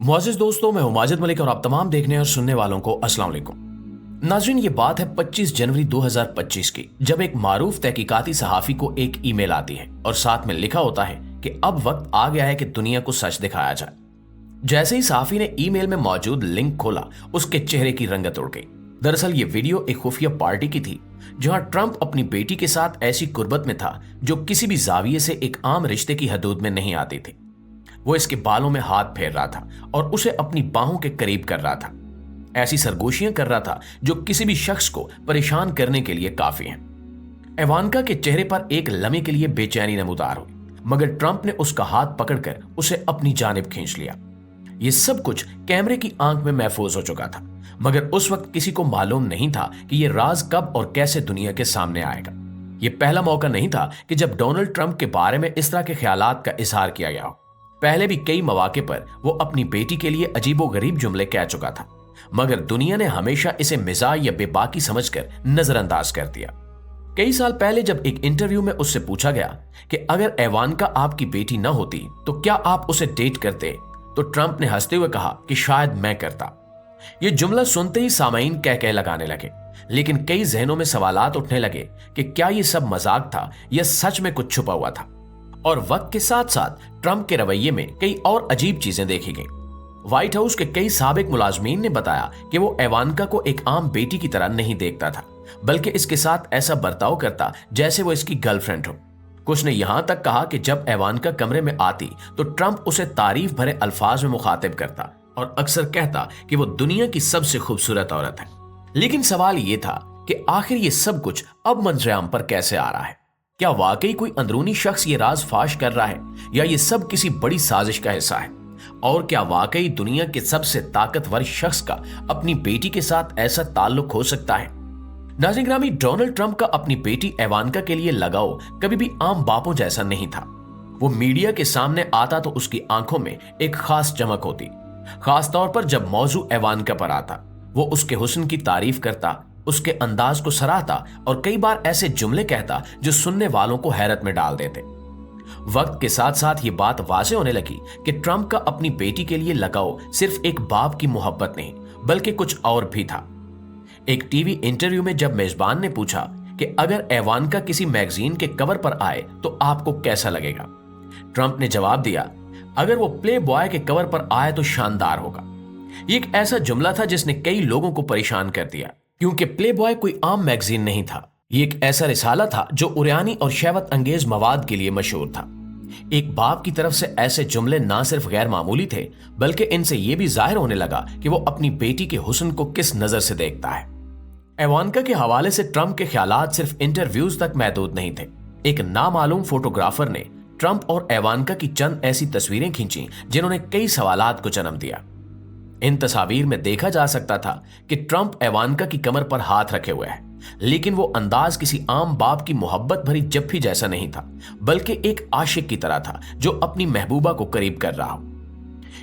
मुआज़िज़ दोस्तों, मैं हूं माजिद मलिक और आप तमाम देखने और सुनने वालों को अस्सलाम वालेकुम। नाज़रीन, ये बात है 25 जनवरी 2025 की, जब एक मारूफ तहकीकाती सहाफ़ी को एक ईमेल आती है और साथ में लिखा होता है कि अब वक्त आ गया है कि दुनिया को सच दिखाया जाए। जैसे ही सहाफ़ी ने ईमेल में मौजूद लिंक खोला, उसके चेहरे की रंगत उड़ गई। दरअसल ये वीडियो एक खुफिया पार्टी की थी, जहां ट्रंप अपनी बेटी के साथ ऐसी कुर्बत में था जो किसी भी जाविये से एक आम रिश्ते की हदूद में नहीं आती थी। वो इसके बालों में हाथ फेर रहा था और उसे अपनी बाहों के करीब कर रहा था। ऐसी सरगोशियां कर रहा था जो किसी भी शख्स को परेशान करने के लिए काफी हैं। इवांका के चेहरे पर एक लम्हे के लिए बेचैनी नमूदार हुई, मगर ट्रंप ने उसका हाथ पकड़कर उसे अपनी जानिब खींच लिया। ये सब कुछ कैमरे की आंख में महफूज हो चुका था, मगर उस वक्त किसी को मालूम नहीं था कि यह राज कब और कैसे दुनिया के सामने आएगा। यह पहला मौका नहीं था कि जब डोनाल्ड ट्रंप के बारे में इस तरह के ख्यालात का इजहार किया गया हो। पहले भी कई मौके पर वो अपनी बेटी के लिए अजीबोगरीब जुमले कह चुका था, मगर दुनिया ने हमेशा इसे मिजाज या बेबाकी समझकर नजरअंदाज कर दिया। कई साल पहले जब एक इंटरव्यू में उससे पूछा गया कि अगर इवांका आपकी बेटी न होती तो क्या आप उसे डेट करते, तो ट्रंप ने हंसते हुए कहा कि शायद मैं करता। ये जुमला सुनते ही सामईन कह लगाने लगे, लेकिन कई जहनों में सवालात उठने लगे कि क्या ये सब मजाक था या सच में कुछ छुपा हुआ था। और वक्त के साथ साथ ट्रंप के रवैये में कई और अजीब चीजें देखी गईं। व्हाइट हाउस के कई साबिक मुलाजमीन ने बताया कि वो इवांका को एक आम बेटी की तरह नहीं देखता था, बल्कि इसके साथ ऐसा बर्ताव करता जैसे वो इसकी गर्लफ्रेंड हो। कुछ ने यहां तक कहा कि जब इवांका कमरे में आती तो ट्रंप उसे तारीफ भरे अल्फाज में मुखातिब करता और अक्सर कहता कि वो दुनिया की सबसे खूबसूरत औरत है। लेकिन सवाल ये था कि आखिर ये सब कुछ अब मंजरेआम पर कैसे आ रहा है? क्या वाकई कोई अंदरूनी शख्स ये राज फाश कर रहा है, या ये सब किसी बड़ी साजिश का हिस्सा है? और क्या वाकई दुनिया के सबसे ताकतवर शख्स का अपनी बेटी के साथ ऐसा ताल्लुक हो सकता है? नाज़रीन ग्रामी, डोनाल्ड ट्रंप का अपनी बेटी इवांका के लिए लगाव कभी भी आम बापों जैसा नहीं था। वो मीडिया के सामने आता तो उसकी आंखों में एक खास चमक होती, खास तौर पर जब मौजू इवांका पर आता। वो उसके हुस्न की तारीफ करता, उसके अंदाज को सराहता और कई बार ऐसे जुमले कहता जो सुनने वालों को हैरत में डाल देते। वक्त के साथ साथ ये बात वाज़े होने लगी कि ट्रंप का अपनी बेटी के लिए लगाव सिर्फ एक बाप की मोहब्बत नहीं, बल्कि कुछ और भी था। एक टीवी इंटरव्यू में जब मेजबान ने पूछा कि अगर इवांका किसी मैगजीन के कवर पर आए तो आपको कैसा लगेगा, ट्रंप ने जवाब दिया, अगर वो प्ले बॉय के कवर पर आए तो शानदार होगा। ये एक ऐसा जुमला था जिसने कई लोगों को परेशान कर दिया, क्योंकि प्ले बॉय कोई आम मैगजीन नहीं था। ये एक ऐसा रिसाला था जो उरियानी और शहवत अंगेज मवाद के लिए मशहूर था। एक बाप की तरफ से ऐसे जुमले ना सिर्फ गैर मामूली थे, बल्कि इनसे यह भी जाहिर होने लगा कि वो अपनी बेटी के हुस्न को किस नजर से देखता है। इवांका के हवाले से ट्रंप के ख्यालात सिर्फ इंटरव्यूज तक महदूद नहीं थे। एक नामालूम फोटोग्राफर ने ट्रंप और इवांका की चंद ऐसी तस्वीरें खींची जिन्होंने कई सवालात को जन्म दिया। इन तस्वीर में देखा जा सकता था कि ट्रंप इवांका की कमर पर हाथ रखे हुए है, लेकिन वो अंदाज किसी आम बाप की मोहब्बत भरी जफ्फी जैसा नहीं था, बल्कि एक आशिक की तरह था जो अपनी महबूबा को करीब कर रहा हो।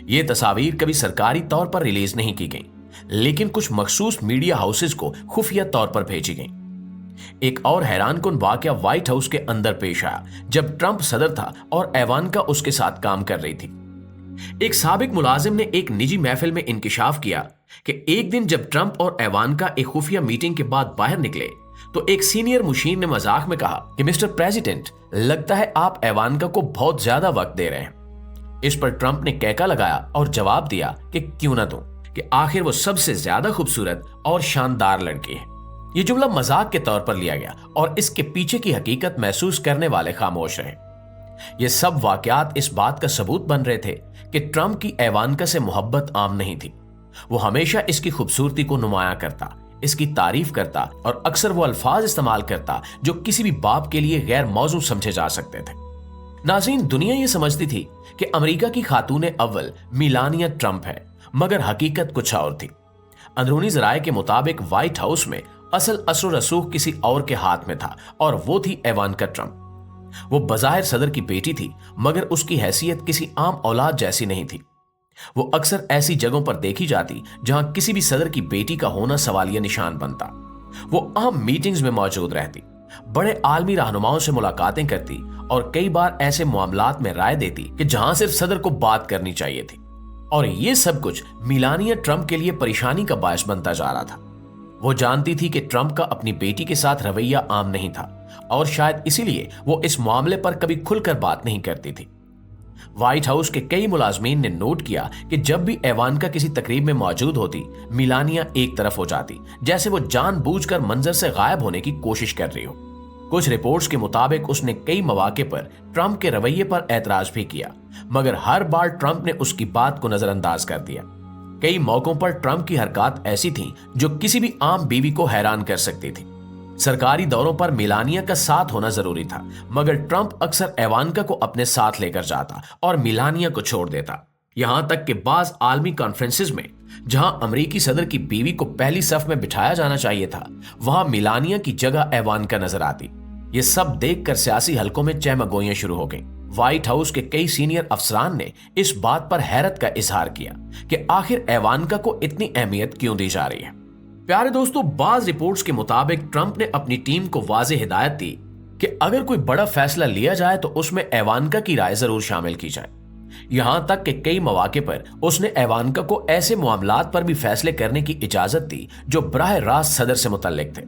ये तस्वीर कभी सरकारी तौर पर रिलीज नहीं की गई, लेकिन कुछ मखसूस मीडिया हाउसेज को खुफिया तौर पर भेजी गई। एक और हैरानकुन वाकया व्हाइट हाउस के अंदर पेश आया जब ट्रंप सदर था और इवांका उसके साथ काम कर रही थी। एक साबिक मुलाजिम ने एक निजी महफिल में इंकिशाफ किया कि एक दिन जब ट्रंप और इवांका एक खुफिया मीटिंग के बाद बाहर निकले तो एक सीनियर मुशीर ने मजाक में कहा कि मिस्टर प्रेसिडेंट, लगता है आप इवांका को बहुत ज्यादा वक्त दे रहे हैं। इस पर ट्रंप ने कहका लगाया और जवाब दिया कि क्यों ना दूं, कि आखिर वो सबसे ज्यादा खूबसूरत और शानदार लड़की है। ये जुमला मजाक के तौर पर लिया गया और इसके पीछे की हकीकत महसूस करने वाले खामोश रहे। ये सब वाकयात इस बात का सबूत बन रहे थे कि ट्रंप की इवांका से मोहब्बत आम नहीं थी। वो हमेशा इसकी खूबसूरती को नुमाया करता, इसकी तारीफ करता और अक्सर वो अल्फाज इस्तेमाल करता जो किसी भी बाप के लिए गैर मौजू समझे जा सकते थे। नाज़रीन, दुनिया ये समझती थी कि अमेरिका की खातून अव्वल मिलानिया ट्रंप है, मगर हकीकत कुछ और थी। अंदरूनी जराये के मुताबिक व्हाइट हाउस में असल असर रसूख किसी और के हाथ में था, और वो थी इवांका ट्रंप। वो बज़ाहिर सदर की बेटी थी, मगर उसकी हैसियत किसी आम औलाद जैसी नहीं थी। वो अक्सर ऐसी जगहों पर देखी जाती जहां किसी भी सदर की बेटी का होना सवालिया निशान बनता। वो अहम मीटिंग्स में मौजूद रहती, बड़े आलमी रहनुमाओं से मुलाकातें करती और कई बार ऐसे मामलात में राय देती कि जहां सिर्फ सदर को बात करनी चाहिए थी। और ये सब कुछ मिलानिया ट्रंप के लिए परेशानी का बायस बनता जा रहा था। वो जानती थी कि ट्रंप का अपनी बेटी के साथ रवैया आम नहीं था और शायद इसीलिए वो इस मामले पर कभी खुलकर बात नहीं करती थी। व्हाइट हाउस के कई मुलाजमीन ने नोट किया कि जब भी इवांका किसी तकरीब में मौजूद होती, मिलानिया एक तरफ हो जाती, जैसे वो जानबूझकर मंजर से गायब होने की कोशिश कर रही हो। कुछ रिपोर्ट्स के मुताबिक उसने कई मौके पर ट्रंप के रवैये पर एतराज भी किया, मगर हर बार ट्रंप ने उसकी बात को नजरअंदाज कर दिया। कई मौकों पर ट्रंप की हरकत ऐसी थी जो किसी भी आम बीवी को हैरान कर सकती थी। सरकारी दौरों पर मिलानिया का साथ होना जरूरी था, मगर ट्रंप अक्सर इवांका को अपने साथ लेकर जाता और मिलानिया को छोड़ देता। यहां तक कि बाज आलमी कॉन्फ्रेंसेस में जहां अमेरिकी सदर की बीवी को पहली सफ में बिठाया जाना चाहिए था, वहां मिलानिया की जगह इवांका नजर आती। ये सब देखकर सियासी हलकों में चहमगोइयां शुरू हो गईं। व्हाइट हाउस के कई सीनियर अफसरान ने इस बात पर हैरत का इजहार किया कि आखिर इवांका को इतनी अहमियत क्यों दी जा रही है। प्यारे दोस्तों, बाज रिपोर्ट्स के मुताबिक ट्रंप ने अपनी टीम को वाज़ेह हिदायत दी कि अगर कोई बड़ा फैसला लिया जाए तो उसमें इवांका की राय जरूर शामिल की जाए। यहां तक कि कई मौके पर उसने इवांका को ऐसे मामलात पर भी फैसले करने की इजाजत दी जो बराह रास्त सदर से मुतल्लिक थे।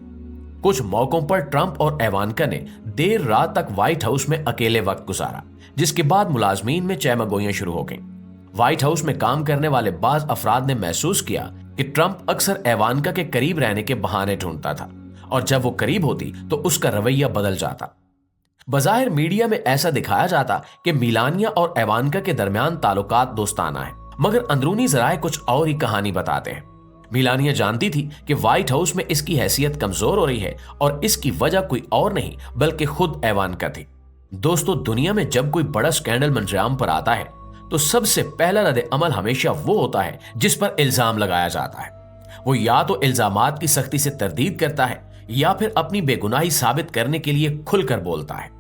कुछ मौकों पर ट्रंप और इवांका ने देर रात तक व्हाइट हाउस में अकेले वक्त गुजारा, जिसके बाद मुलाजमीन में चहमगोइयां शुरू हो गईं। व्हाइट हाउस में काम करने वाले बाज अफराद ने महसूस किया कि ट्रंप अक्सर इवांका के करीब रहने के बहाने ढूंढता था और जब वो करीब होती तो उसका रवैया बदल जाता। बज़ाहिर मीडिया में ऐसा दिखाया जाता कि मिलानिया और इवांका के दरमियान ताल्लुकात दोस्ताना है, मगर अंदरूनी जराए कुछ और ही कहानी बताते हैं। मिलानिया जानती थी कि व्हाइट हाउस में इसकी हैसियत कमजोर हो रही है और इसकी वजह कोई और नहीं बल्कि खुद इवांका थी। दोस्तों, दुनिया में जब कोई बड़ा स्कैंडल मंजराम पर आता है तो सबसे पहला रद्द अमल हमेशा वो होता है जिस पर इल्जाम लगाया जाता है। वो या तो इल्जामात की सख्ती से तरदीद करता है या फिर अपनी बेगुनाही साबित करने के लिए खुलकर बोलता है।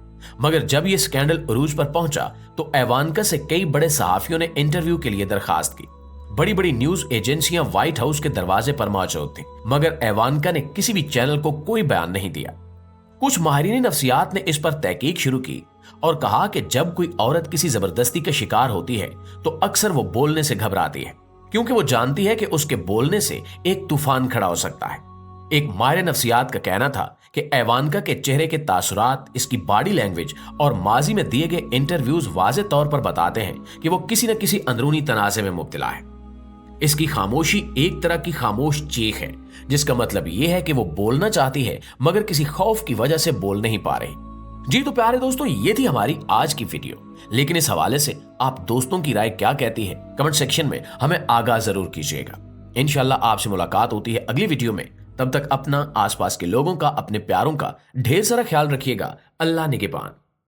मगर जब यह स्कैंडल उरूज पर पहुंचा तो इवांका से कई बड़े सहाफियों ने इंटरव्यू के लिए दरखास्त की। बड़ी बड़ी न्यूज एजेंसियां व्हाइट हाउस के दरवाजे पर मौजूद थी, मगर इवांका ने किसी भी चैनल को कोई बयान नहीं दिया। कुछ माहिरीन नफ्सियात ने इस पर तहकीक शुरू की और कहा कि जब कोई औरत किसी जबरदस्ती का शिकार होती है तो अक्सर वो बोलने से घबराती है, क्योंकि वो जानती है कि उसके बोलने से एक तूफान खड़ा हो सकता है। एक माहिर नफ्सियात का कहना था कि इवांका के चेहरे के तासुरात, इसकी बॉडी लैंग्वेज और माजी में दिए गए इंटरव्यूज वाज़े तौर पर बताते हैं कि वो किसी न किसी अंदरूनी तनाज़े में मुब्तला है। इसकी खामोशी एक तरह की खामोश चीख है, जिसका मतलब यह है कि वो बोलना चाहती है मगर किसी खौफ की वजह से बोल नहीं पा रही। जी तो प्यारे दोस्तों, ये थी हमारी आज की वीडियो, लेकिन इस हवाले से आप दोस्तों की राय क्या कहती है कमेंट सेक्शन में हमें आगाह जरूर कीजिएगा। इंशाल्लाह आपसे मुलाकात होती है अगली वीडियो में। तब तक अपना, आसपास के लोगों का, अपने प्यारों का ढेर सारा ख्याल रखिएगा। अल्लाह निगहबान।